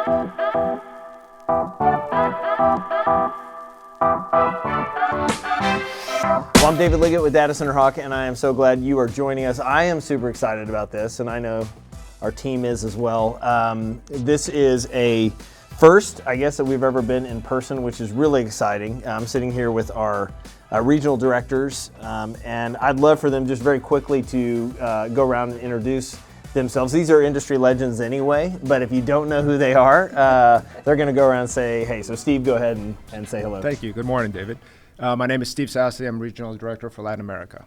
Well, I'm David Liggett with datacenterHawk, and I am so glad you are joining us. I am super excited about this, and I know our team is as well. This is a first, I guess, that we've ever been in person, which is really exciting. I'm sitting here with our regional directors, and I'd love for them just very quickly to go around and introduce themselves. These are industry legends anyway, but if you don't know who they are, they're going to go around and say, hey, so Steve, go ahead and say hello. Thank you. Good morning, David. My name is Steve Sassy. I'm Regional Director for Latin America.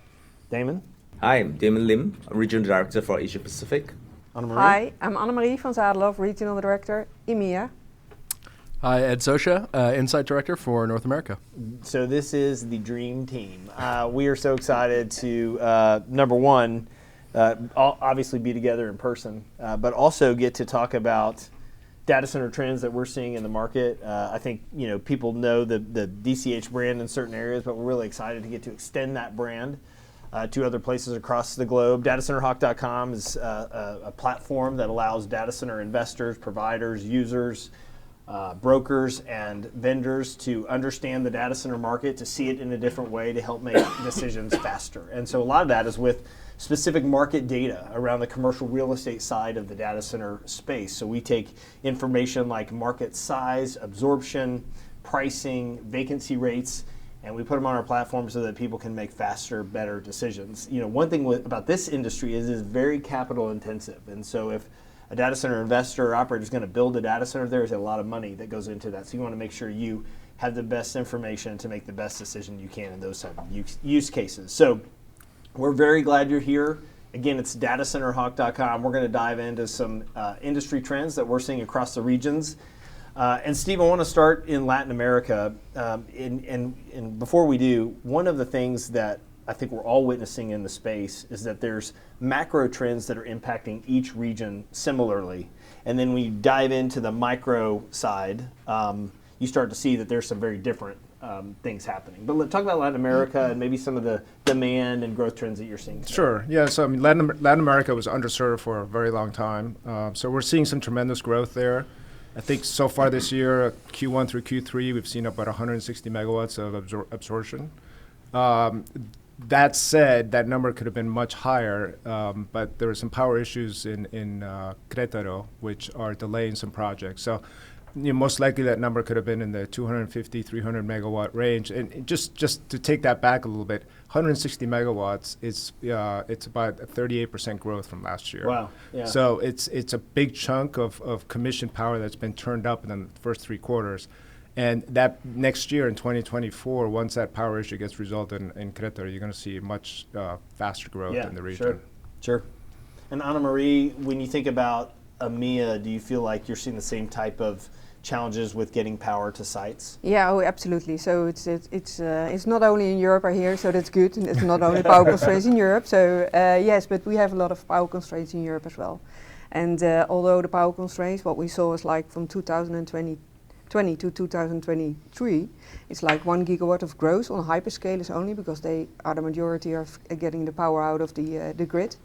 Damon? Hi, I'm Damon Lim, Regional Director for Asia Pacific. Annemarie? Hi, I'm Annemarie van Zadelhoff, Regional Director, EMEA. Hi, Ed Sosha, Insight Director for North America. So this is the dream team. We are so excited to, number one, obviously be together in person, but also get to talk about data center trends that we're seeing in the market. I think people know the DCH brand in certain areas, but we're really excited to get to extend that brand to other places across the globe. DatacenterHawk.com is a platform that allows data center investors, providers, users, brokers, and vendors to understand the data center market, to see it in a different way, to help make decisions faster. And so a lot of that is with specific market data around the commercial real estate side of the data center space. So we take information like market size, absorption, pricing, vacancy rates, and we put them on our platform so that people can make faster, better decisions. One thing about this industry is it's very capital intensive. And so if a data center investor or operator is going to build a data center, there's a lot of money that goes into that. So you want to make sure you have the best information to make the best decision you can in those type of use cases. So we're very glad you're here. Again, it's datacenterHawk.com. We're going to dive into some industry trends that we're seeing across the regions. And Steve, I want to start in Latin America. And before we do, one of the things that I think we're all witnessing in the space is that there's macro trends that are impacting each region similarly. And then when you dive into the micro side, you start to see that there's some very different things happening. But let's talk about Latin America and maybe some of the demand and growth trends that you're seeing today. Sure. Yeah. So Latin America was underserved for a very long time. So we're seeing some tremendous growth there. I think so far this year, Q1 through Q3, we've seen about 160 megawatts of absorption. That said, that number could have been much higher, but there were some power issues in Querétaro, which are delaying some projects. So most likely that number could have been in the 250, 300 megawatt range. And just to take that back a little bit, 160 megawatts, it's about a 38% growth from last year. Wow. Yeah. So it's a big chunk of commissioned power that's been turned up in the first 3 quarters. And that next year in 2024, once that power issue gets resolved in Querétaro, you're going to see much faster growth in the region. Sure. And Annemarie, when you think about EMEA, do you feel like you're seeing the same type of challenges with getting power to sites? Yeah, absolutely. So it's not only in Europe, I hear, so that's good. And it's not only power constraints in Europe. So yes, but we have a lot of power constraints in Europe as well. And although the power constraints, what we saw is like from 2020 to 2023, it's like 1 gigawatt of growth on hyperscalers only, because they are the majority of getting the power out of the grid.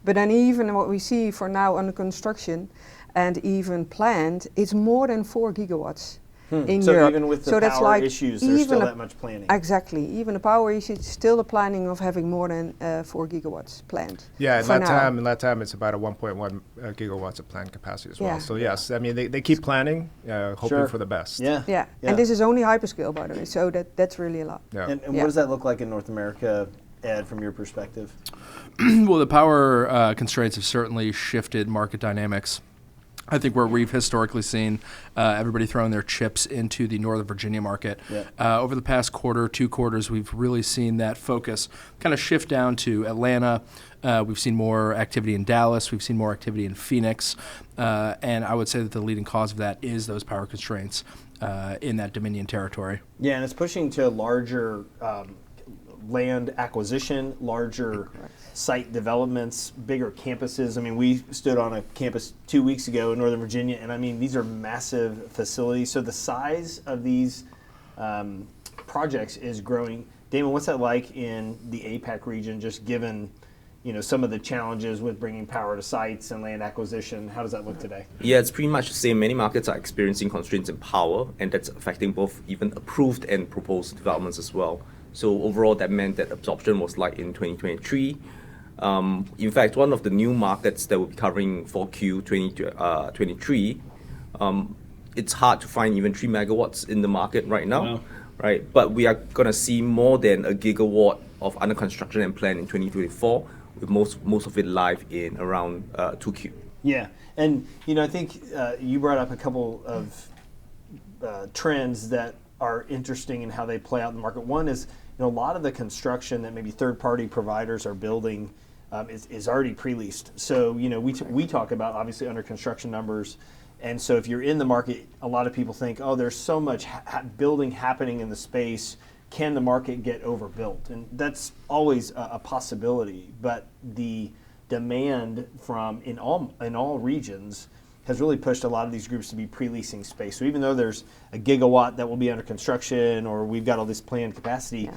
But then even what we see for now under construction and even planned, it's more than 4 gigawatts in so Europe. Even with the so that's power like issues, there's still that much planning. Exactly. Even the power issues, still the planning of having more than 4 gigawatts planned. Yeah, in Latam, it's about a 1.1 gigawatts of planned capacity as well. So yes, I mean, they keep planning, hoping for the best. Yeah. And this is only hyperscale, by the way, so that's really a lot. Yeah. And what does that look like in North America, Ed, from your perspective? Well, the power constraints have certainly shifted market dynamics. I think where we've historically seen everybody throwing their chips into the Northern Virginia market. Over the past 2 quarters, we've really seen that focus kind of shift down to Atlanta. We've seen more activity in Dallas. We've seen more activity in Phoenix. And I would say that the leading cause of that is those power constraints in that Dominion territory. Yeah, and it's pushing to larger land acquisition, larger site developments, bigger campuses. I mean, we stood on a campus 2 weeks ago in Northern Virginia, and I mean, these are massive facilities. So the size of these projects is growing. Damon, what's that like in the APAC region, just given some of the challenges with bringing power to sites and land acquisition. How does that look today? Yeah, it's pretty much the same. Many markets are experiencing constraints in power, and that's affecting both even approved and proposed developments as well. So overall, that meant that absorption was light in 2023. In fact, one of the new markets that we'll be covering for Q 2023, it's hard to find even 3 megawatts in the market right now. Wow. Right? But we are going to see more than a gigawatt of under construction and plan in 2024, with most of it live in around 2Q. Yeah, and I think you brought up a couple of trends that are interesting in how they play out in the market. One is a lot of the construction that maybe third-party providers are building is already pre-leased. So we talk about obviously under construction numbers. And so if you're in the market, a lot of people think, oh, there's so much building happening in the space. Can the market get overbuilt? And that's always a possibility. But the demand from in all regions has really pushed a lot of these groups to be pre-leasing space. So even though there's a gigawatt that will be under construction or we've got all this planned capacity,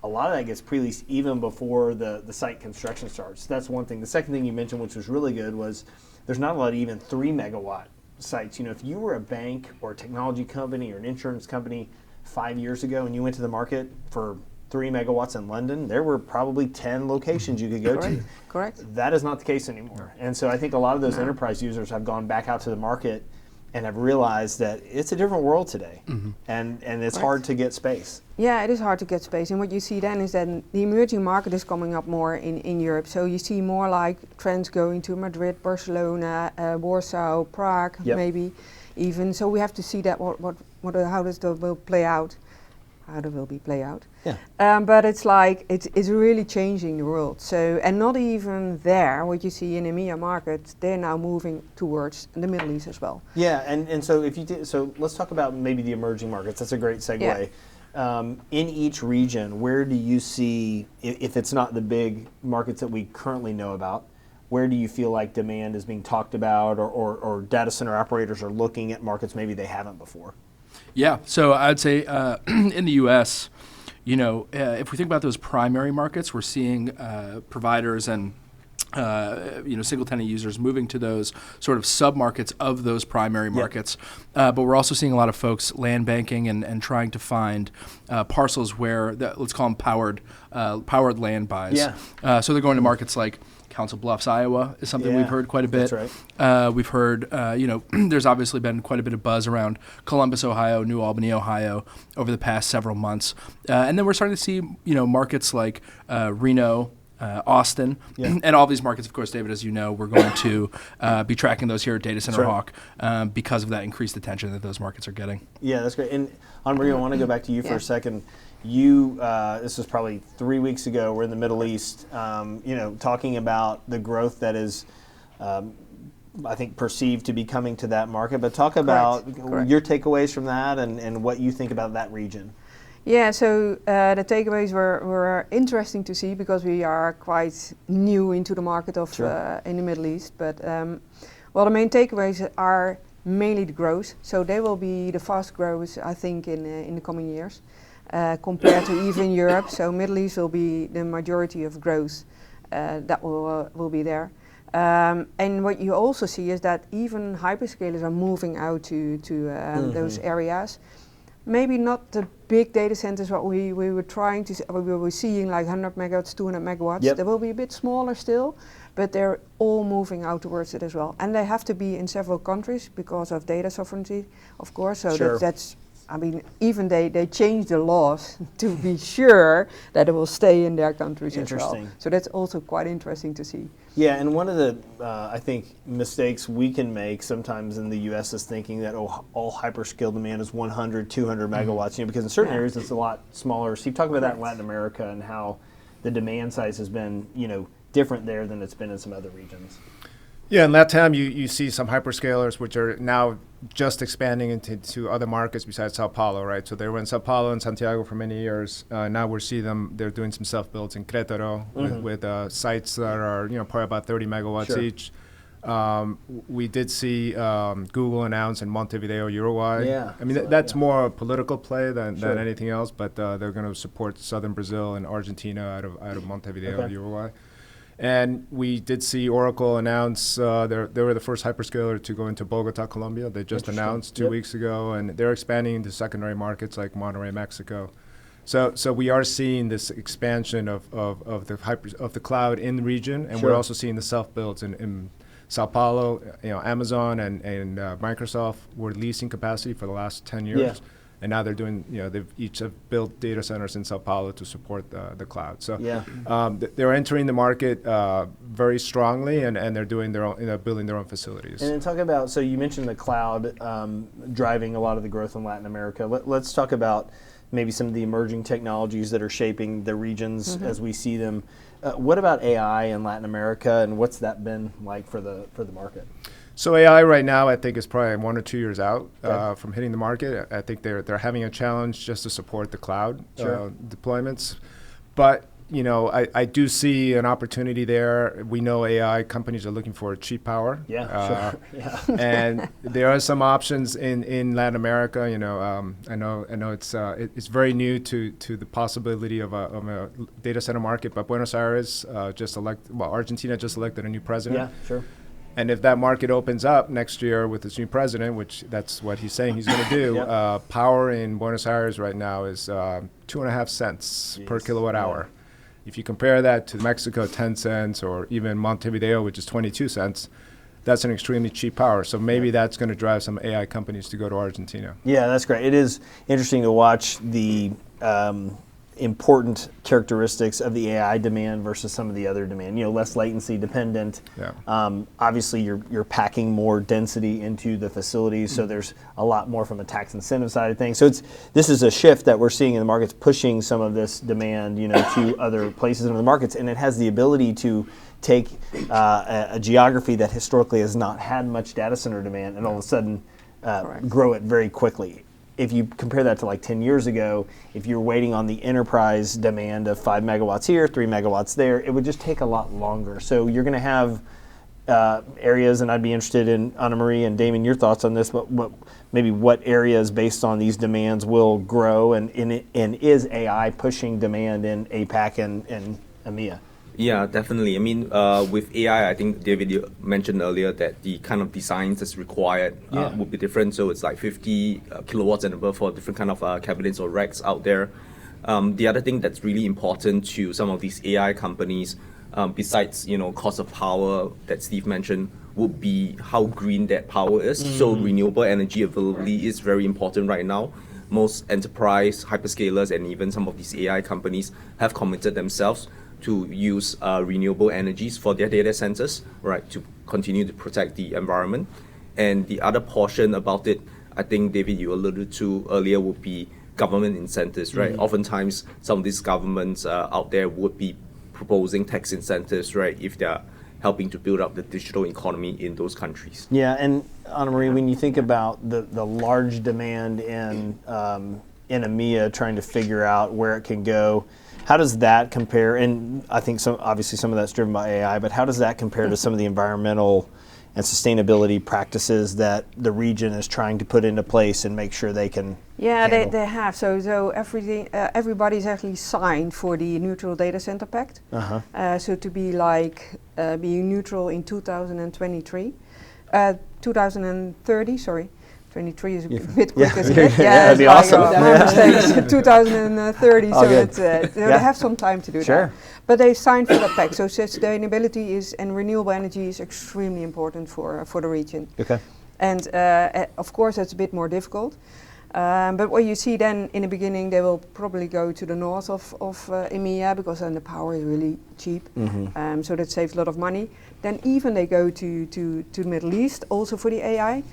a lot of that gets pre-leased even before the site construction starts. That's one thing. The second thing you mentioned, which was really good, was there's not a lot of even 3 megawatt sites. If you were a bank or a technology company or an insurance company 5 years ago and you went to the market for 3 megawatts in London, there were probably 10 locations you could go to. Correct. That is not the case anymore. And so I think a lot of those enterprise users have gone back out to the market and have realized that it's a different world today, and it's hard to get space. Yeah, it is hard to get space. And what you see then is that the emerging market is coming up more in Europe. So you see more like trends going to Madrid, Barcelona, Warsaw, Prague, maybe even. So we have to see that how this will play out. How it will be play out. Yeah. But it's like it's really changing the world. So and not even there. What you see in EMEA markets, they're now moving towards the Middle East as well. Yeah, and so if you so let's talk about maybe the emerging markets. That's a great segue. Yeah. In each region, where do you see, if it's not the big markets that we currently know about, where do you feel like demand is being talked about, or data center operators are looking at markets maybe they haven't before? Yeah, so I'd say in the U.S., if we think about those primary markets, we're seeing providers and single-tenant users moving to those sort of sub-markets of those primary markets. But we're also seeing a lot of folks land banking and trying to find parcels where, let's call them powered land buys. Yeah. So they're going to markets like Council Bluffs, Iowa is something we've heard quite a bit. That's right. We've heard, there's obviously been quite a bit of buzz around Columbus, Ohio, New Albany, Ohio over the past several months. And then we're starting to see, markets like Reno, Austin, and all these markets, of course, David, as you know, we're going to be tracking those here at datacenterHawk because of that increased attention that those markets are getting. Yeah, that's great. And Maria, I want to go back to you for a second. You, this was probably 3 weeks ago, we're in the Middle East, talking about the growth that is, I think, perceived to be coming to that market. But talk about your takeaways from that and what you think about that region. Yeah, so the takeaways were interesting to see because we are quite new into the market of in the Middle East. But the main takeaways are mainly the growth. So they will be the fast growth, I think, in the coming years compared to even Europe. So Middle East will be the majority of growth that will be there. And what you also see is that even hyperscalers are moving out to those areas. Maybe not the big data centers what we were trying to we were seeing like 100 megawatts, 200 megawatts. They will be a bit smaller still, but they're all moving out towards it as well. And they have to be in several countries because of data sovereignty, of course. So that's even they changed the laws to be sure that it will stay in their countries as well. So that's also quite interesting to see. Yeah, and one of the, I think, mistakes we can make sometimes in the U.S. is thinking that, all hyperscale demand is 100, 200 megawatts, because in certain areas it's a lot smaller. So you talk about that in Latin America and how the demand size has been, different there than it's been in some other regions. Yeah, in Latam, you see some hyperscalers which are now just expanding into other markets besides Sao Paulo, right? So they were in Sao Paulo and Santiago for many years. Now we're seeing them, they're doing some self-builds in Querétaro with sites that are, probably about 30 megawatts each. We did see Google announce in Montevideo, Uruguay. Yeah, that's more a political play than anything else, but they're going to support southern Brazil and Argentina out of Montevideo, Uruguay. And we did see Oracle announce they were the first hyperscaler to go into Bogota, Colombia. They just announced 2 weeks ago, and they're expanding into secondary markets like Monterrey, Mexico. So we are seeing this expansion of the cloud in the region, and we're also seeing the self-builds in Sao Paulo. Amazon and Microsoft were leasing capacity for the last 10 years. Yeah. And now they're doing, they've each have built data centers in Sao Paulo to support the cloud. So they're entering the market very strongly, and they're doing their own, building their own facilities. And then talk about, so you mentioned the cloud driving a lot of the growth in Latin America. Let's talk about maybe some of the emerging technologies that are shaping the regions as we see them. What about AI in Latin America, and what's that been like for the market? So AI right now, I think, is probably 1 or 2 years out from hitting the market. I think they're having a challenge just to support the cloud deployments. But I do see an opportunity there. We know AI companies are looking for cheap power. And there are some options in Latin America. I know it's very new to the possibility of a data center market. But Buenos Aires Argentina just elected a new president. And if that market opens up next year with this new president, which that's what he's saying he's going to do, power in Buenos Aires right now is 2.5 cents per kilowatt hour. If you compare that to Mexico, 10 cents, or even Montevideo, which is 22 cents, that's an extremely cheap power. So maybe that's going to drive some AI companies to go to Argentina. Yeah, that's great. It is interesting to watch the important characteristics of the AI demand versus some of the other demand. Less latency dependent. Obviously, you're packing more density into the facilities, so there's a lot more from a tax incentive side of things. So this is a shift that we're seeing in the markets, pushing some of this demand, to other places in the markets, and it has the ability to take a geography that historically has not had much data center demand, and all of a sudden grow it very quickly. If you compare that to like 10 years ago, if you're waiting on the enterprise demand of 5 megawatts here, 3 megawatts there, it would just take a lot longer. So you're going to have areas, and I'd be interested in, Anna Marie and Damon, your thoughts on this, but what areas based on these demands will grow, and is AI pushing demand in APAC and EMEA? Yeah, definitely. I mean, with AI, I think David, you mentioned earlier that the kind of designs that's required would be different. So it's like 50 kilowatts and above for different kind of cabinets or racks out there. The other thing that's really important to some of these AI companies, besides cost of power that Steve mentioned, would be how green that power is. So renewable energy availability is very important right now. Most enterprise hyperscalers and even some of these AI companies have committed themselves to use renewable energies for their data centers, right, to continue to protect the environment. And the other portion about it, I think, David, you alluded to earlier, would be government incentives, right? Oftentimes, some of these governments out there would be proposing tax incentives, right, if they're helping to build up the digital economy in those countries. Yeah, and Anna Marie, when you think about the large demand in EMEA, trying to figure out where it can go, how does that compare? And I think obviously some of that's driven by AI, but how does that compare to some of the environmental and sustainability practices that the region is trying to put into place and make sure they can handle? They have. So everything, everybody's actually signed for the Neutral Data Center Pact. So to be being neutral in 2030, sorry. 23 is a bit quick, isn't it? That'd be awesome. Mistakes. 2030, they have some time to do that. But they signed for that pact. So sustainability and renewable energy is extremely important for the region. And of course, it's a bit more difficult. But what you see then in the beginning, they will probably go to the north of EMEA, because then the power is really cheap. So that saves a lot of money. Then even they go to the Middle East, also for the AI.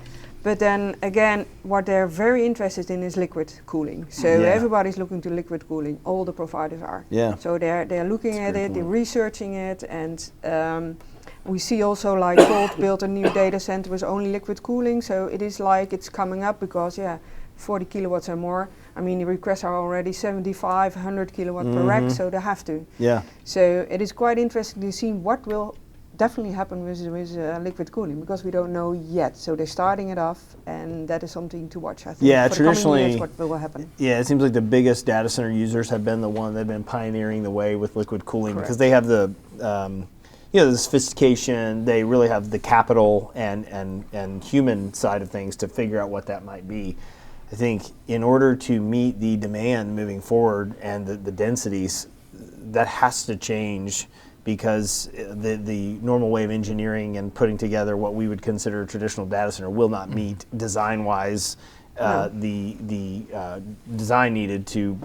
But then again, what they're very interested in is liquid cooling. So everybody's looking to liquid cooling. All the providers are. So they're looking at it, they're researching it, and we see also like Colt built a new data center with only liquid cooling. So it is like it's coming up because 40 kilowatts or more. I mean, the requests are already 75, 100 kilowatt per rack, so they have to. So it is quite interesting to see what will definitely happen with liquid cooling, because we don't know yet. So they're starting it off, and that is something to watch, I think. For Traditionally, the coming years, what will happen. It seems like the biggest data center users have been the one that have been pioneering the way with liquid cooling, because they have the the sophistication, they really have the capital and human side of things to figure out what that might be. I think in order to meet the demand moving forward and the densities, that has to change, because the normal way of engineering and putting together what we would consider a traditional data center will not meet design-wise the design needed to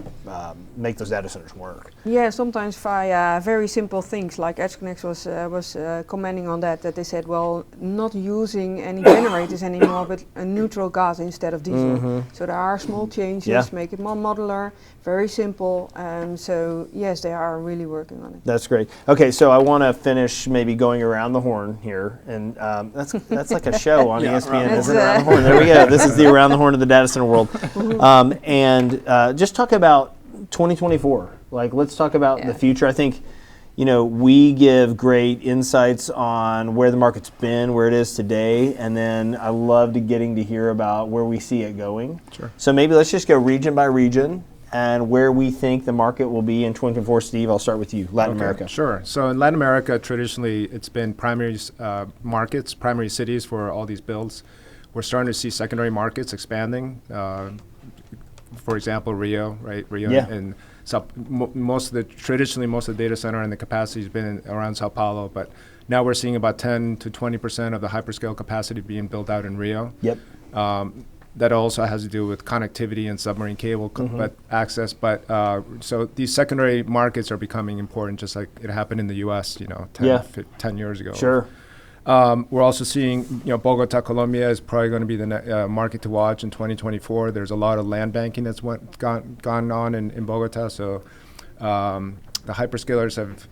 make those data centers work. Yeah, sometimes via very simple things, like EdgeConnect was commenting on that they said, well, not using any generators anymore, but a neutral gas instead of diesel. So there are small changes, make it more modular, very simple. So yes, they are really working on it. That's great. Okay, so I want to finish maybe going around the horn here, and that's like a show on ESPN, isn't it? Around the horn. There we go. This is the around the horn of the data center world, and just talk about 2024. Like, let's talk about the future. I think, we give great insights on where the market's been, where it is today, and then I loved getting to hear about where we see it going. Sure. So maybe let's just go region by region and where we think the market will be in 2024. Steve, I'll start with you. Latin America. Sure. So in Latin America, traditionally, it's been primary markets, primary cities for all these builds. We're starting to see secondary markets expanding. For example, Rio, right? Rio and traditionally most of the data center and the capacity has been around Sao Paulo, but now we're seeing about 10 to 20% of the hyperscale capacity being built out in Rio. Yep. That also has to do with connectivity and submarine cable access. But so these secondary markets are becoming important, just like it happened in the U.S. 10 years ago. Sure. We're also seeing, Bogota, Colombia is probably going to be the market to watch in 2024. There's a lot of land banking that's gone on in Bogota. So the hyperscalers have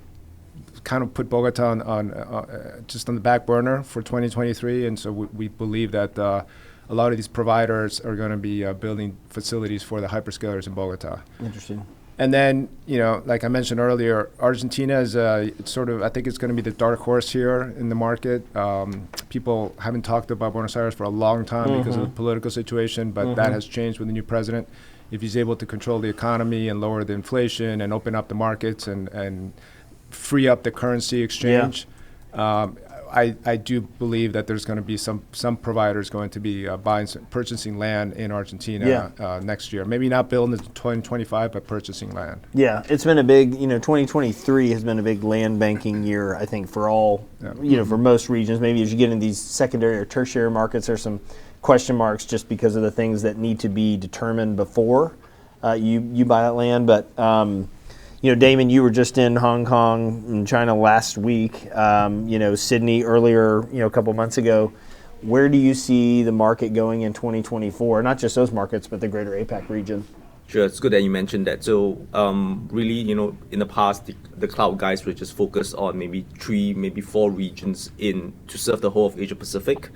kind of put Bogota on just on the back burner for 2023, and so we believe that a lot of these providers are going to be building facilities for the hyperscalers in Bogota. Interesting. And then, like I mentioned earlier, Argentina is I think it's going to be the dark horse here in the market. People haven't talked about Buenos Aires for a long time because of the political situation, but that has changed with the new president. If he's able to control the economy and lower the inflation and open up the markets and free up the currency exchange, I do believe that there's going to be some providers going to be purchasing land in Argentina next year. Maybe not building in 2025, but purchasing land. Yeah, it's been a big, 2023 has been a big land banking year, I think, for all, for most regions. Maybe as you get in these secondary or tertiary markets, there's some question marks just because of the things that need to be determined before you buy that land. But Damon, you were just in Hong Kong and China last week. Sydney earlier, a couple months ago. Where do you see the market going in 2024? Not just those markets, but the greater APAC region. Sure, it's good that you mentioned that. So really, in the past, the cloud guys were just focused on maybe 3, maybe 4 regions to serve the whole of Asia Pacific.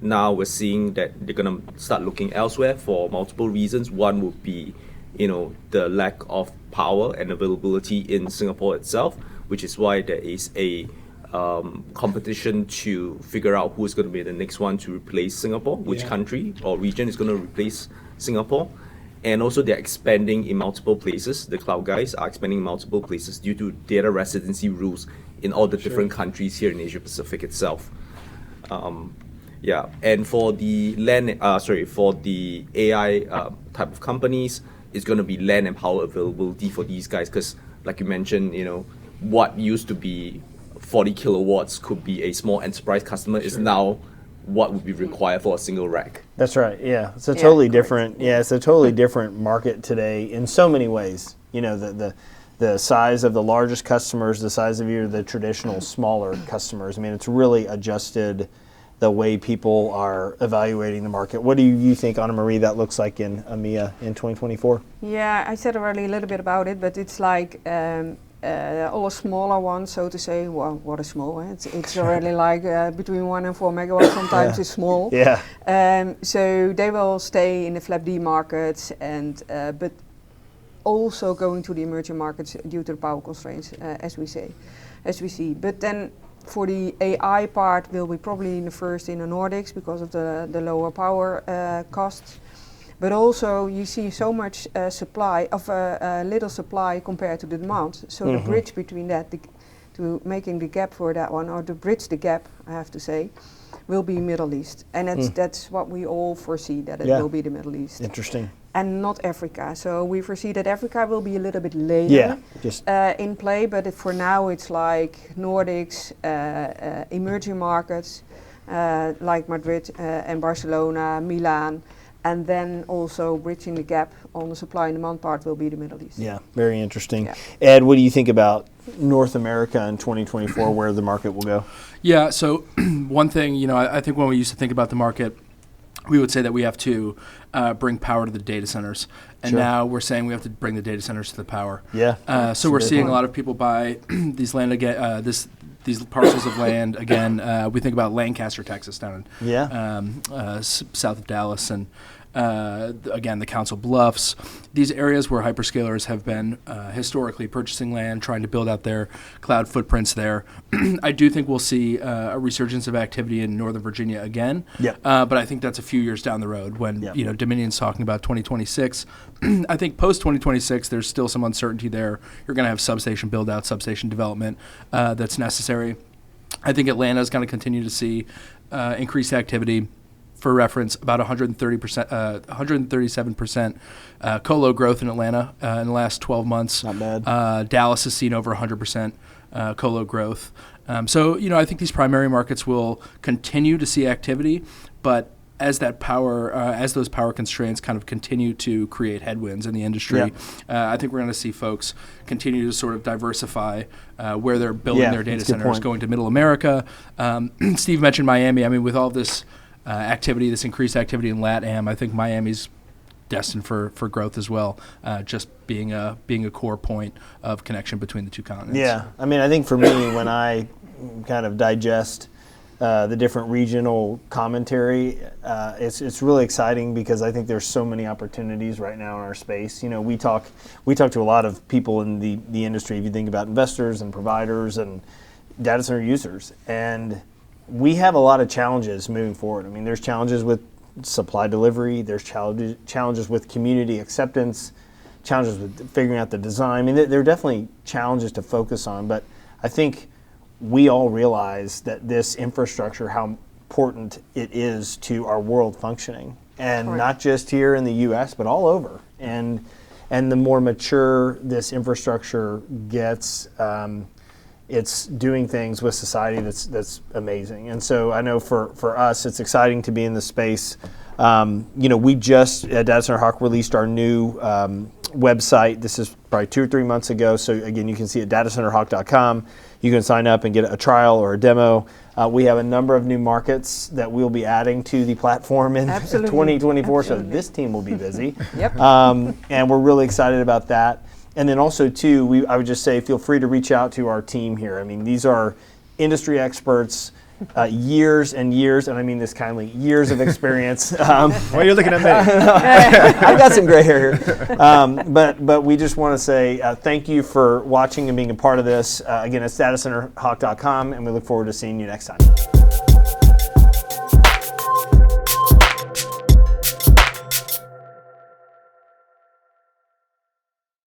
Now we're seeing that they're going to start looking elsewhere for multiple reasons. One would be the lack of power and availability in Singapore itself, which is why there is a competition to figure out who is going to be the next one to replace Singapore, which country or region is going to replace Singapore. And also they're expanding in multiple places. The cloud guys are expanding in multiple places due to data residency rules in all the different countries here in Asia Pacific itself. And for the for the AI type of companies, it's going to be land and power availability for these guys, because like you mentioned, what used to be 40 kilowatts could be a small enterprise customer is now what would be required for a single rack. That's right. Yeah, it's a totally different. Yeah, it's a totally different market today in so many ways. The size of the largest customers, the size of the traditional smaller customers. I mean, it's really adjusted the way people are evaluating the market. What do you think, Anna Marie, that looks like in EMEA in 2024? Yeah, I said already a little bit about it, but it's like all smaller ones, so to say. Well, what is small? It's already like between 1 and 4 megawatts. Sometimes it's small. Yeah. So they will stay in the FLAP-D markets, and but also going to the emerging markets due to the power constraints, as we see. But then, for the AI part, will be probably the first in the Nordics because of the lower power costs. But also you see so much supply of little supply compared to the demand. So the bridge between that, to making the gap for that one, or to bridge the gap, I have to say, will be Middle East. And that's what we all foresee, that it will be the Middle East. Interesting. And not Africa. So we foresee that Africa will be a little bit later in play, but for now it's like Nordics, emerging markets, like Madrid and Barcelona, Milan, and then also bridging the gap on the supply and demand part will be the Middle East. Yeah, very interesting. Yeah. Ed, what do you think about North America in 2024, where the market will go? Yeah, so one thing, I think when we used to think about the market, we would say that we have to bring power to the data centers. And now we're saying we have to bring the data centers to the power. Yeah. So we're seeing a lot of people buy these land again, these parcels of land. Again, we think about Lancaster, Texas, down in south of Dallas, and again, the Council Bluffs. These areas where hyperscalers have been historically purchasing land, trying to build out their cloud footprints there. I do think we'll see a resurgence of activity in Northern Virginia again. But I think that's a few years down the road when Dominion's talking about 2026. I think post-2026, there's still some uncertainty there. You're going to have substation build-out, substation development that's necessary. I think Atlanta's going to continue to see increased activity. For reference, about 137% colo growth in Atlanta in the last 12 months. Not bad. Dallas has seen over 100% colo growth. So I think these primary markets will continue to see activity, but as those power constraints kind of continue to create headwinds in the industry, I think we're going to see folks continue to sort of diversify where they're building their data centers, going to Middle America. Steve mentioned Miami. I mean, with all this activity, this increased activity in LATAM, I think Miami's destined for growth as well, just being a core point of connection between the two continents. Yeah, I mean, I think for me, when I kind of digest the different regional commentary, it's really exciting because I think there's so many opportunities right now in our space. We talk to a lot of people in the industry. If you think about investors and providers and data center users, and we have a lot of challenges moving forward. I mean, there's challenges with supply delivery, there's challenges with community acceptance, challenges with figuring out the design. I mean, there are definitely challenges to focus on, but I think we all realize that this infrastructure, how important it is to our world functioning, and not just here in the U.S., but all over. And the more mature this infrastructure gets, it's doing things with society that's amazing. And so I know for us, it's exciting to be in this space. We just at datacenterHawk released our new website. This is probably 2 or 3 months ago. So again, you can see at datacenterHawk.com. You can sign up and get a trial or a demo. We have a number of new markets that we'll be adding to the platform in 2024. So this team will be busy. And we're really excited about that. And then also, too, I would just say feel free to reach out to our team here. I mean, these are industry experts, years and years, and I mean this kindly, years of experience. Why are you looking at me? I've got some gray hair here. But we just want to say thank you for watching and being a part of this. Again, it's datacenterHawk.com, and we look forward to seeing you next time.